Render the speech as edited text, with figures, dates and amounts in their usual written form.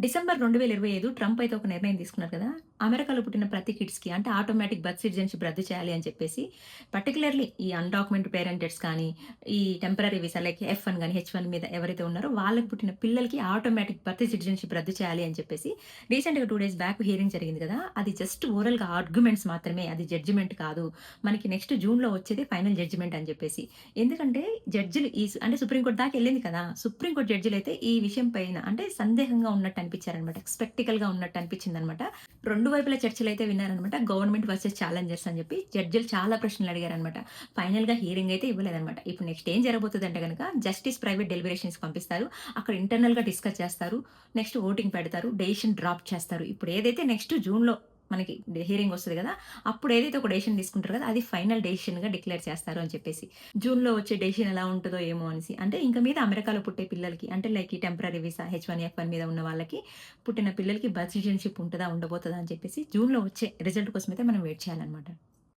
December 2025 Trump అయితే ఒక నిర్ణయం తీసుకున్నారు కదా! అమెరికాలో పుట్టిన ప్రతి కిడ్స్‌కి అంటే ఆటోమేటిక్ బర్త్ సిటిజన్‌షిప్ రద్దు చేయాలి అని చెప్పేసి, పర్టిక్యులర్‌లీ ఈ అన్‌డాక్యుమెంటెడ్ పేరెంటెడ్స్ కానీ, ఈ టెంపరరీ వీసా లైక్ ఎఫ్-1 గాని, హెచ్-1 మీద ఎవరైతే ఉన్నారో వాళ్ళకి పుట్టిన పిల్లలకి ఆటోమేటిక్ బర్త్ సిటిజన్‌షిప్ రద్దు చేయాలి అని చెప్పేసి, రీసెంట్‌గా 2 డేస్ బ్యాక్ హియరింగ్ జరిగింది కదా! అది జస్ట్ ఓరల్‌గా ఆర్గ్యుమెంట్స్ మాత్రమే. అది జడ్జిమెంట్ కాదు. మనకి నెక్స్ట్ జూన్‌లో వచ్చేది ఫైనల్ జడ్జిమెంట్ అని చెప్పేసి. ఎందుకంటే జడ్జిలు అంటే సుప్రీం కోర్ట్ దాకా ఎళ్ళింది కదా! సుప్రీం కోర్ట్ జడ్జిలైతే ఈ విషయం పైన అంటే సందేహంగా ఉన్నట్టు అనిపించారనమాట. స్పెక్టికల్‌గా ఉన్నట్టు అనిపించిందనమాట. 2 వైపుల చర్చలైతే విన్నారనమాట. గవర్నమెంట్ వర్సెస్ ఛాలెంజర్స్ అని చెప్పి జడ్జిలు చాలా ప్రశ్నలు అడిగారనమాట. ఫైనల్‌గా హియరింగ్ అయితే ఇవ్వలేదనమాట. ఇప్పుడు నెక్స్ట్ ఏం జరగబోతదంటే గనక జస్టిస్ ప్రైవేట్ డెలిబరేషన్స్‌కి పంపిస్తారు. అక్కడ ఇంటర్నల్‌గా డిస్కస్ చేస్తారు. నెక్స్ట్ ఓటింగ్ పెడతారు. డెసిషన్ డ్రాప్ చేస్తారు. ఇప్పుడు ఏదైతే నెక్స్ట్ జూన్‌లో మనకి హియరింగ్ వస్తది కదా! అప్పుడు ఏదైతే ఒక డెసిషన్ తీసుకుంటారో కదా! అది ఫైనల్ డెసిషన్‌గా డిక్లేర్ చేస్తారు అని చెప్పేసి. జూన్‌లో వచ్చే డెసిషన్ ఎలా ఉంటదో ఏమో అనేసి. అంటే ఇంక మీద అమెరికాలో పుట్టే పిల్లలకి అంటే లైక్ ఈ టెంపరరీ వీసా హెచ్-1, ఎఫ్-1 మీద ఉన్న వాళ్ళకి పుట్టిన పిల్లలకి బర్త్ సిటిజన్‌షిప్ ఉంటదా? ఉండబోతదా? అని చెప్పేసి జూన్‌లో వచ్చే రిజల్ట్ కోసమైతే మనం వెయిట్ చేయాలన్నమాట.